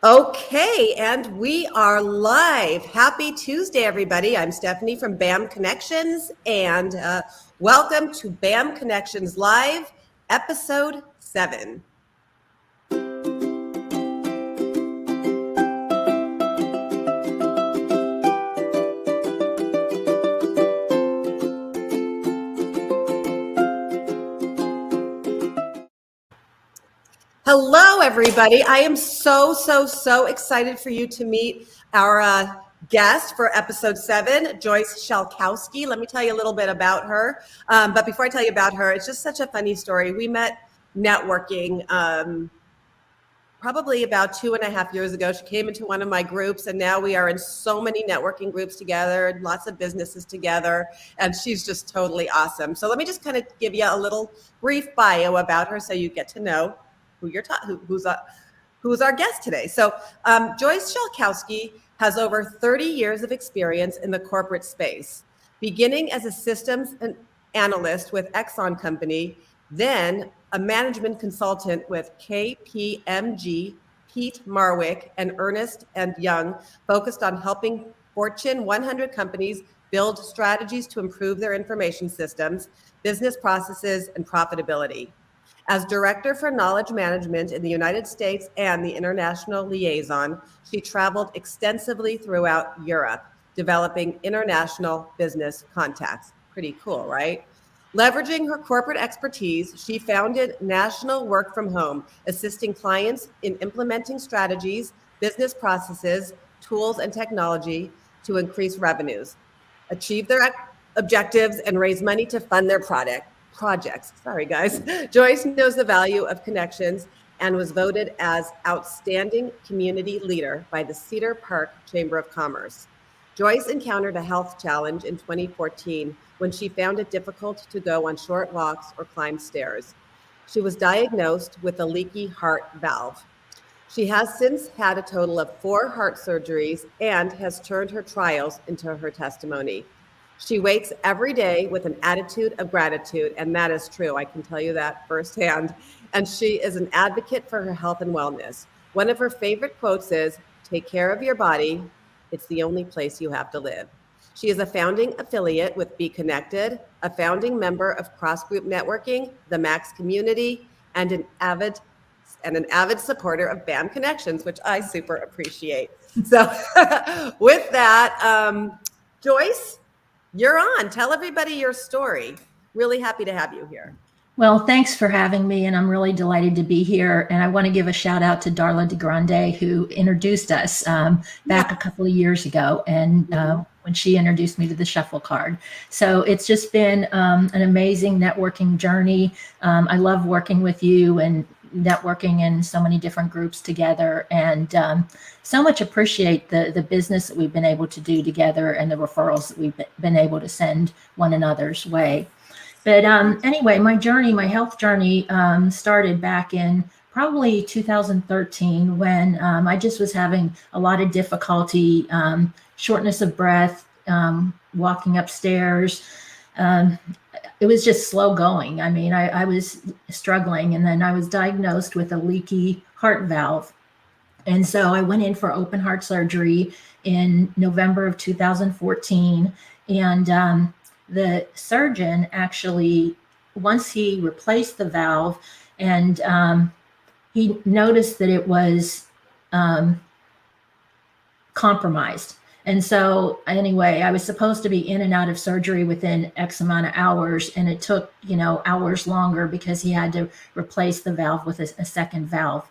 Okay, and we are live. Happy Tuesday, everybody. I'm Stephanie from BAM Connections, and welcome to BAM Connections Live, Episode 7. Hello, everybody. I am so excited for you to meet our guest for episode 7, Joyce Shalkowski. Let me tell you a little bit about her. But before I tell you about her, it's just such a funny story. We met networking probably about 2.5 years ago. She came into one of my groups, and now we are in so many networking groups together, lots of businesses together, and she's just totally awesome. So let me just kind of give you a little brief bio about her so you get to know who's our guest today. So Joyce Shalkowski has over 30 years of experience in the corporate space, beginning as a systems analyst with Exxon Company, then a management consultant with KPMG, Pete Marwick, and Ernst & Young, focused on helping Fortune 100 companies build strategies to improve their information systems, business processes, and profitability. As Director for Knowledge Management in the United States and the International Liaison, she traveled extensively throughout Europe, developing international business contacts. Pretty cool, right? Leveraging her corporate expertise, she founded National Work From Home, assisting clients in implementing strategies, business processes, tools, and technology to increase revenues, achieve their objectives, and raise money to fund their projects. Sorry, guys. Joyce knows the value of connections and was voted as Outstanding Community Leader by the Cedar Park Chamber of Commerce. Joyce encountered a health challenge in 2014 when she found it difficult to go on short walks or climb stairs. She was diagnosed with a leaky heart valve. She has since had a total of 4 heart surgeries and has turned her trials into her testimony. She wakes every day with an attitude of gratitude, and that is true. I can tell you that firsthand. And she is an advocate for her health and wellness. One of her favorite quotes is, "Take care of your body. It's the only place you have to live." She is a founding affiliate with Be Connected, a founding member of Cross Group Networking, the Max Community, and an avid supporter of BAM Connections, which I super appreciate. So with that, Joyce, you're on. Tell everybody your story. Really happy to have you here. Well, thanks for having me, and I'm really delighted to be here. And I want to give a shout out to Darla DeGrande, who introduced us back a couple of years ago, and when she introduced me to the shuffle card. So it's just been an amazing networking journey. I love working with you and networking in so many different groups together, and so much appreciate the business that we've been able to do together and the referrals that we've been able to send one another's way. But anyway, my health journey started back in probably 2013 when I just was having a lot of difficulty, shortness of breath, walking upstairs. It was just slow going. I mean, I was struggling, and then I was diagnosed with a leaky heart valve. And so I went in for open heart surgery in November of 2014. And the surgeon actually, once he replaced the valve, and he noticed that it was compromised. And so anyway, I was supposed to be in and out of surgery within X amount of hours, and it took, hours longer because he had to replace the valve with a second valve.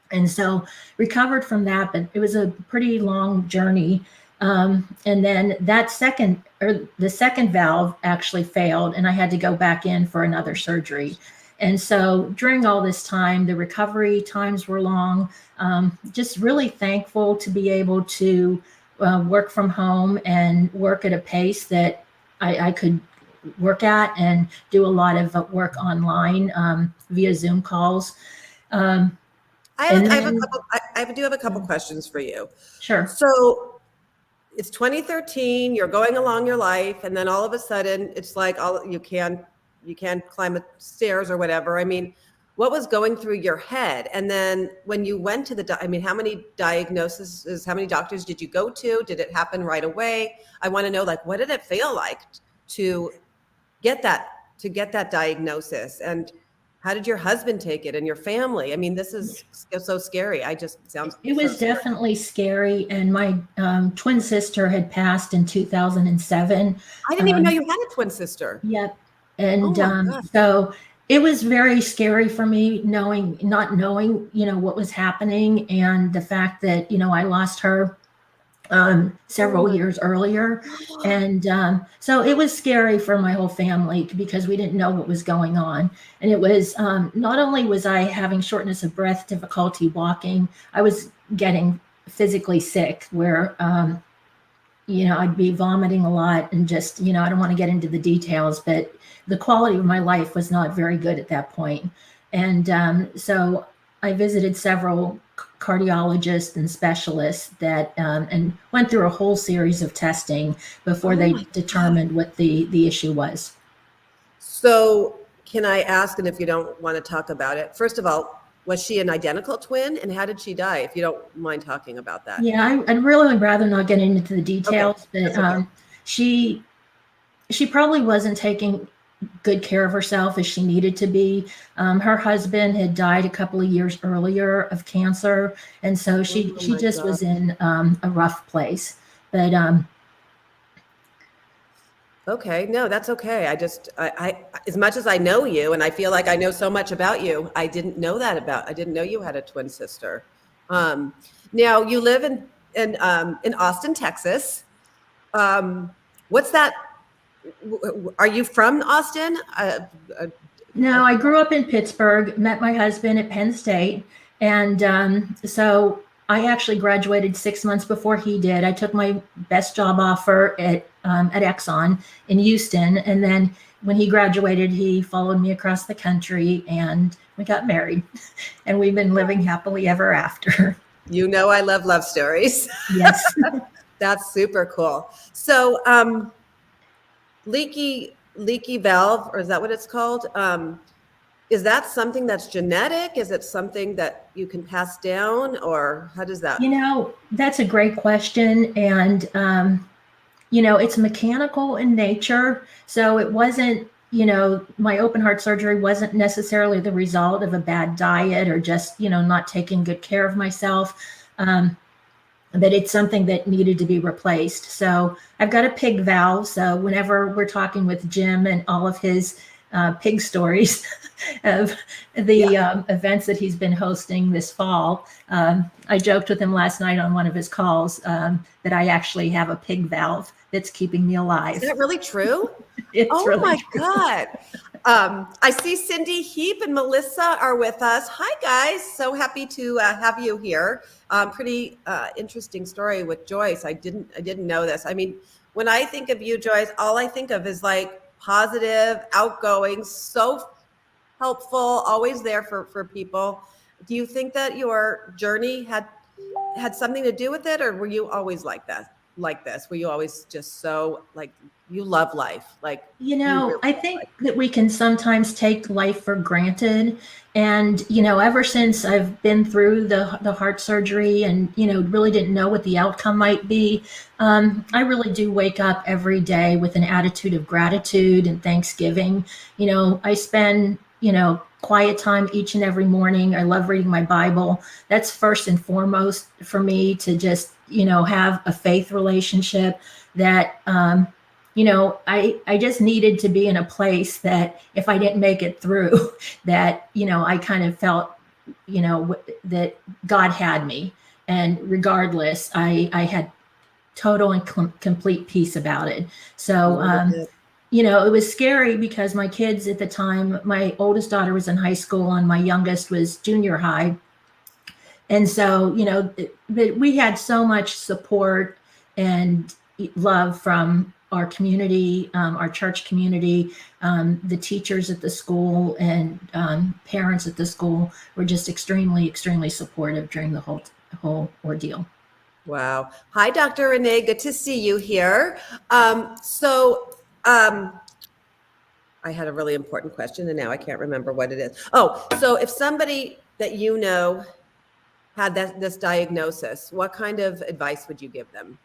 And so recovered from that, but it was a pretty long journey. And then the second valve actually failed, and I had to go back in for another surgery. And so during all this time, the recovery times were long. Just really thankful to be able to work from home and work at a pace that I could work at, and do a lot of work online via Zoom calls. I do have a couple questions for you. Sure. So it's 2013, you're going along your life, and then all of a sudden it's like you can't climb the stairs or whatever. I mean, what was going through your head? And then when you went to the, I mean, how many diagnoses, how many doctors did you go to? Did it happen right away? I want to know, like, what did it feel like to get that diagnosis? And how did your husband take it and your family? I mean, this is so scary. Sounds It so was scary. definitely scary. And my twin sister had passed in 2007. I didn't even know Um, you had a twin sister. Yep. Oh And my gosh. so it was very scary for me not knowing, what was happening, and the fact that, I lost her Oh several my years earlier. God. And so it was scary for my whole family because we didn't know what was going on. And it was not only was I having shortness of breath, difficulty walking, I was getting physically sick where, I'd be vomiting a lot and just, I don't want to get into the details, but the quality of my life was not very good at that point. And so I visited several cardiologists and specialists that, and went through a whole series of testing before Oh they my God. determined what the issue was. So can I ask, and if you don't want to talk about it, first of all, was she an identical twin? And how did she die, if you don't mind talking about that? Yeah, I'd really rather not get into the Okay, details, but that's okay. she she probably wasn't taking good care of herself as she needed to be. Her husband had died a couple of years earlier of cancer, and so she Oh she my just God. was in a rough place. But Okay, no, that's okay. I, as much as I know you, and I feel like I know so much about you, I didn't know you had a twin sister. Now you live in Austin, Texas. What's that? Are you from Austin? no, I grew up in Pittsburgh, met my husband at Penn State, and so I actually graduated 6 months before he did. I took my best job offer at Exxon in Houston, and then when he graduated, he followed me across the country, and we got married, and we've been living happily ever after. You know, I love love stories. Yes. That's super cool. So, leaky valve, or is that what it's called? Is that something that's genetic? Is it something that you can pass down, or how does that? That's a great question. And, it's mechanical in nature. So it wasn't, my open heart surgery wasn't necessarily the result of a bad diet or just, not taking good care of myself. But it's something that needed to be replaced. So I've got a pig valve. So whenever we're talking with Jim and all of his pig stories of Yeah. the events that he's been hosting this fall, I joked with him last night on one of his calls that I actually have a pig valve that's keeping me alive. Is that really true? It's Oh really my true. God. I see Cindy Heap and Melissa are with us. Hi, guys. So happy to have you here. Pretty interesting story with Joyce. I didn't know this. I mean, when I think of you, Joyce, all I think of is like positive, outgoing, so helpful, always there for people. Do you think that your journey had something to do with it, or were you always like that? Like this? Were you always just so like you love life? Like you really I love think life. that we can sometimes take life for granted. And, ever since I've been through the heart surgery and, really didn't know what the outcome might be, I really do wake up every day with an attitude of gratitude and thanksgiving. I spend, quiet time each and every morning. I love reading my Bible. That's first and foremost for me to just, have a faith relationship that, I just needed to be in a place that if I didn't make it through, that, I kind of felt, that God had me. And regardless, I had total and complete peace about it. So, You really did. it was scary because my kids at the time, my oldest daughter was in high school and my youngest was junior high. And so, we had so much support and love from our community, our church community, the teachers at the school, and parents at the school were just extremely, extremely supportive during the whole ordeal. Wow. Hi, Dr. Renee. Good to see you here. So um, I had a really important question and now I can't remember what it is. Oh, so if somebody that you know had this diagnosis, what kind of advice would you give them?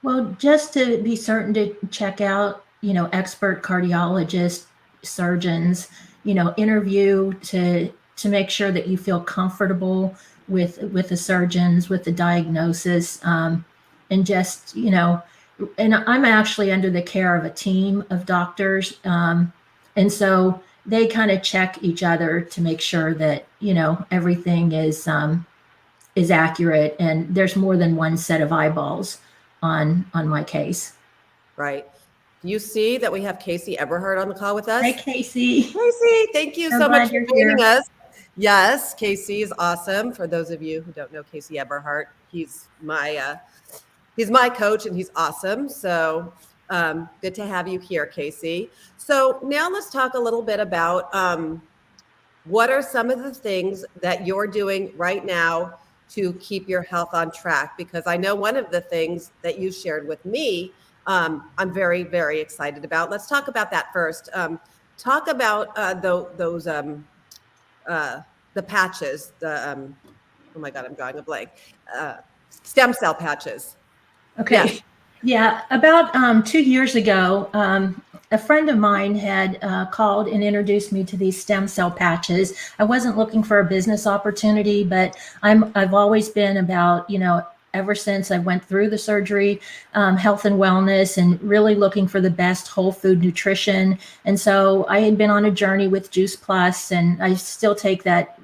Well, just to be certain to check out, expert cardiologists, surgeons, interview to make sure that you feel comfortable with the surgeons, with the diagnosis, and just, and I'm actually under the care of a team of doctors, and so they kind of check each other to make sure that everything is accurate, and there's more than one set of eyeballs on my case. Right. You see that we have Casey Eberhardt on the call with us. Hi, Casey. Casey, thank you I'm so much glad for you're joining here. us. Yes, Casey is awesome. For those of you who don't know Casey Eberhardt, he's my coach and he's awesome. So good to have you here, Casey. So now let's talk a little bit about what are some of the things that you're doing right now to keep your health on track? Because I know one of the things that you shared with me, I'm very, very excited about. Let's talk about that first. Talk about those the patches, oh my God, I'm drawing a blank. Stem cell patches. Okay. Yeah. About 2 years ago, a friend of mine had called and introduced me to these stem cell patches. I wasn't looking for a business opportunity, but I've always been about, ever since I went through the surgery, health and wellness, and really looking for the best whole food nutrition. And so I had been on a journey with Juice Plus, and I still take that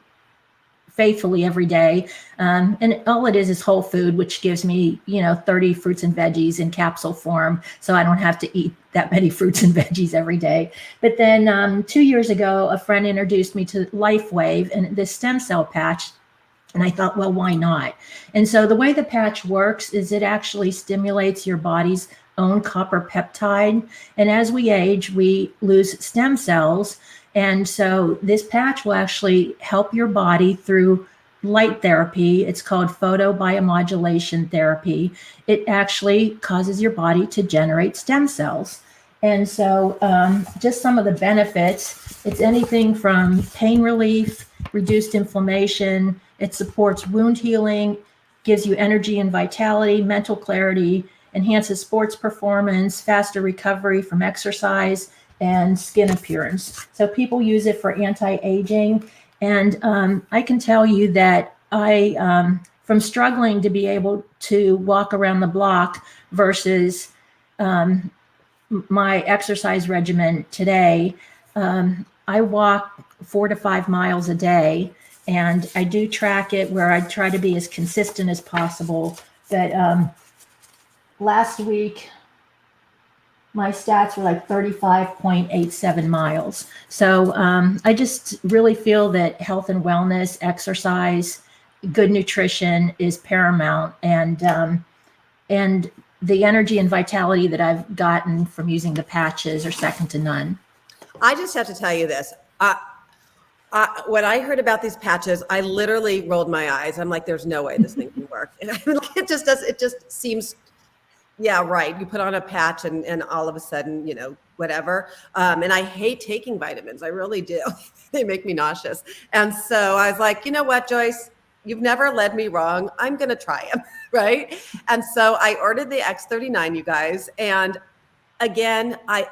faithfully every day. And all it is whole food, which gives me, 30 fruits and veggies in capsule form. So I don't have to eat that many fruits and veggies every day. But then 2 years ago, a friend introduced me to LifeWave and this stem cell patch. And I thought, well, why not? And so the way the patch works is it actually stimulates your body's own copper peptide. And as we age, we lose stem cells. And so this patch will actually help your body through light therapy. It's called photobiomodulation therapy. It actually causes your body to generate stem cells. And so just some of the benefits, it's anything from pain relief, reduced inflammation. It supports wound healing, gives you energy and vitality, mental clarity, enhances sports performance, faster recovery from exercise, and skin appearance. So people use it for anti-aging. And I can tell you that from struggling to be able to walk around the block versus my exercise regimen today, I walk 4 to 5 miles a day, and I do track it where I try to be as consistent as possible. But last week, my stats were like 35.87 miles. So I just really feel that health and wellness, exercise, good nutrition is paramount. And the energy and vitality that I've gotten from using the patches are second to none. I just have to tell you this. When I heard about these patches, I literally rolled my eyes. I'm like, there's no way this thing can work. And it just seems, yeah, right. You put on a patch and all of a sudden, whatever. And I hate taking vitamins. I really do. They make me nauseous. And so I was like, you know what, Joyce? You've never led me wrong. I'm going to try them, right? And so I ordered the X39, you guys. And again, I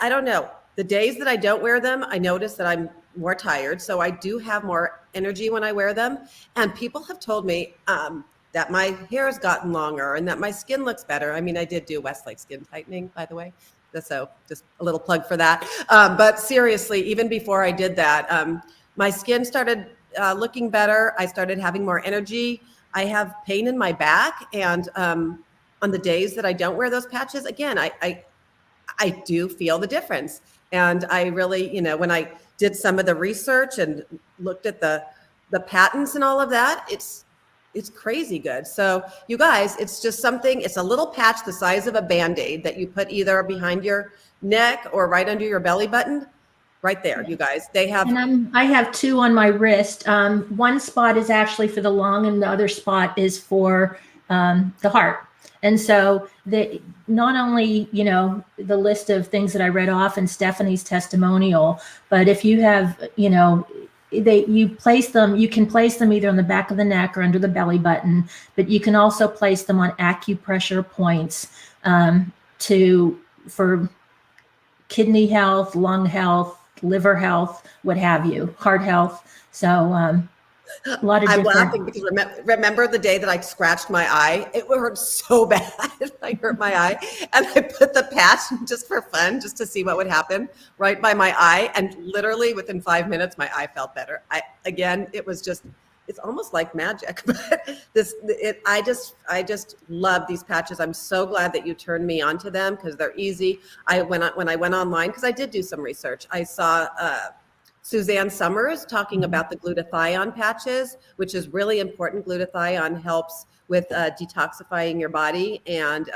don't know. The days that I don't wear them, I notice that I'm more tired. So I do have more energy when I wear them. And people have told me that my hair has gotten longer and that my skin looks better. I mean, I did do Westlake skin tightening, by the way. So just a little plug for that. But seriously, even before I did that, my skin started looking better. I started having more energy. I have pain in my back. And on the days that I don't wear those patches, again, I do feel the difference. And I really, when I did some of the research and looked at the patents and all of that, it's crazy good. So you guys, it's just something, it's a little patch the size of a Band-Aid that you put either behind your neck or right under your belly button. Right there, you guys. They have. And I have 2 on my wrist. One spot is actually for the lung, and the other spot is for the heart. And so not only, the list of things that I read off in Stephanie's testimonial, but if you have, you can place them either on the back of the neck or under the belly button, but you can also place them on acupressure points for kidney health, lung health, liver health, what have you, heart health. So a lot of I'm different. laughing because remember the day that I scratched my eye? It hurt so bad. I hurt my eye, and I put the patch just for fun, just to see what would happen right by my eye. And literally within 5 minutes, my eye felt better. It was just, it's almost like magic. But I just love these patches. I'm so glad that you turned me onto them because they're easy. When I went online, because I did do some research, I saw Suzanne Summers talking about the glutathione patches, which is really important. Glutathione helps with detoxifying your body, and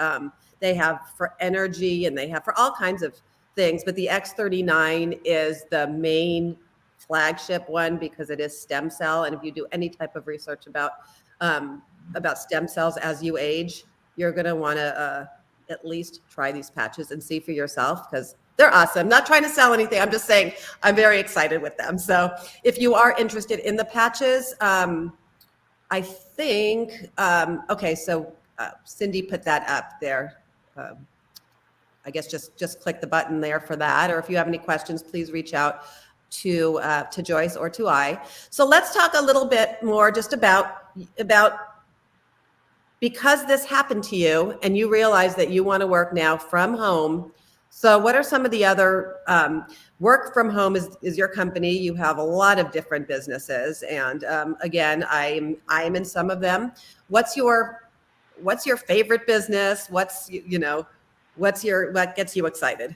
they have for energy and they have for all kinds of things. But the X39 is the main flagship one because it is stem cell. And if you do any type of research about stem cells as you age, you're going to want to at least try these patches and see for yourself because they're awesome. Not trying to sell anything. I'm just saying I'm very excited with them. So if you are interested in the patches, I think, okay, so Cindy put that up there. I guess just click the button there for that. Or if you have any questions, please reach out to Joyce or to I. So let's talk a little bit more just about because this happened to you and you realize that you want to work now from home. So what are some of the other work from home is your company. You have a lot of different businesses. And again, I am in some of them. What's your favorite business? What gets you excited?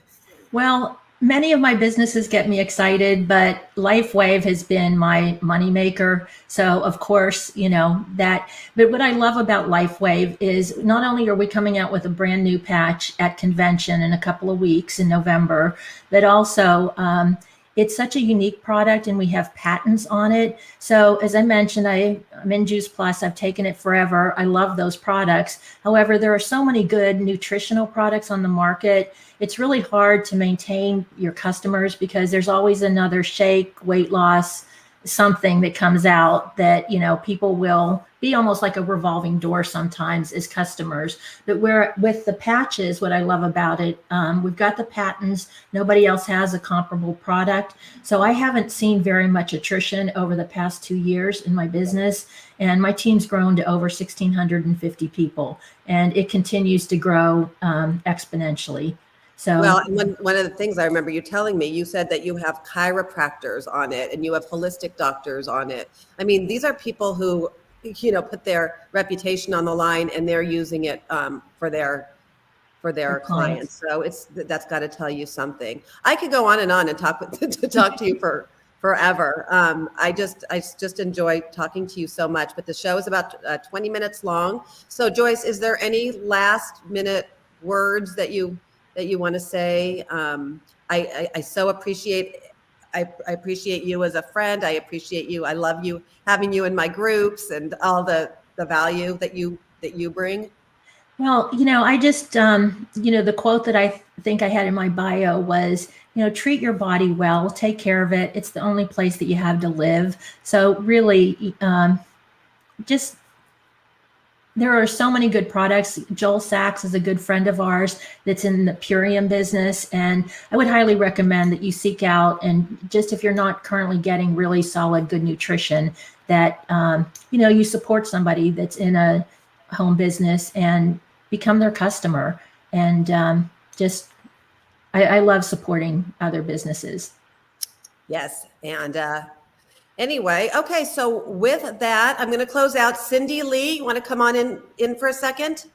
Well, many of my businesses get me excited, but LifeWave has been my moneymaker. So of course, that, but what I love about LifeWave is not only are we coming out with a brand new patch at convention in a couple of weeks in November, but also it's such a unique product and we have patents on it. So as I mentioned, I'm in Juice Plus. I've taken it forever. I love those products. However, there are so many good nutritional products on the market. It's really hard to maintain your customers because there's always another shake, weight loss, something that comes out that, people will be almost like a revolving door sometimes as customers. But with the patches, what I love about it, we've got the patents. Nobody else has a comparable product. So I haven't seen very much attrition over the past 2 years in my business. And my team's grown to over 1,650 people. And it continues to grow exponentially. So, well, one of the things I remember you telling me, you said that you have chiropractors on it and you have holistic doctors on it. I mean, these are people who, put their reputation on the line and they're using it for their clients. So that's got to tell you something. I could go on and talk to you for forever. I just enjoy talking to you so much, but the show is about 20 minutes long. So Joyce, is there any last minute words that you want to say? I so appreciate I appreciate you as a friend. I appreciate you. I love you, having you in my groups and all the value that you bring. Well, I just, the quote that I think I had in my bio was, treat your body well, take care of it. It's the only place that you have to live. So really, just, there are so many good products. Joel Sachs is a good friend of ours that's in the Purium business. And I would highly recommend that you seek out, and just if you're not currently getting really solid, good nutrition, that, you support somebody that's in a home business and become their customer. And I love supporting other businesses. Yes. And anyway, okay. So with that, I'm going to close out. Cindy Lee, you want to come on in for a second?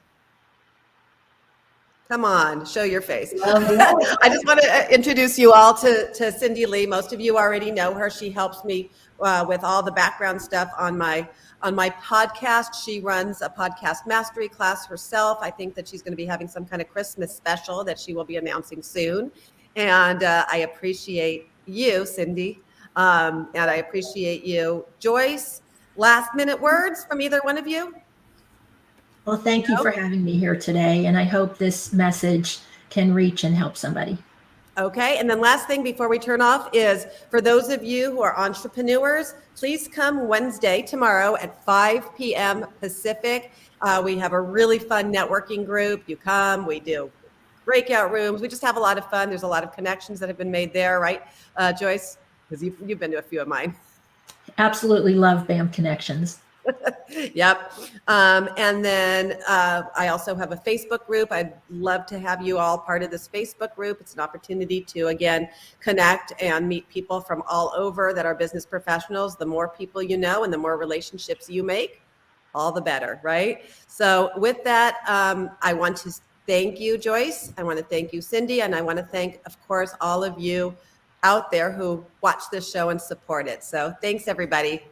Come on, show your face. I just want to introduce you all to Cindy Lee. Most of you already know her. She helps me with all the background stuff on my podcast. She runs a podcast mastery class herself. I think that she's going to be having some kind of Christmas special that she will be announcing soon. And I appreciate you, Cindy. And I appreciate you. Joyce, last minute words from either one of you? Well, thank you for having me here today, and I hope this message can reach and help somebody. Okay, and then last thing before we turn off is for those of you who are entrepreneurs, please come Wednesday, tomorrow at 5 p.m. Pacific. We have a really fun networking group. You come, we do breakout rooms. We just have a lot of fun. There's a lot of connections that have been made there, right, Joyce? Because you've been to a few of mine. Absolutely love BAM Connections. Yep. And then I also have a Facebook group. I'd love to have you all part of this Facebook group. It's an opportunity to, again, connect and meet people from all over that are business professionals. The more people you know and the more relationships you make, all the better, right? So with that, I want to thank you, Joyce. I want to thank you, Cindy. And I want to thank, of course, all of you out there who watch this show and support it. So thanks, everybody.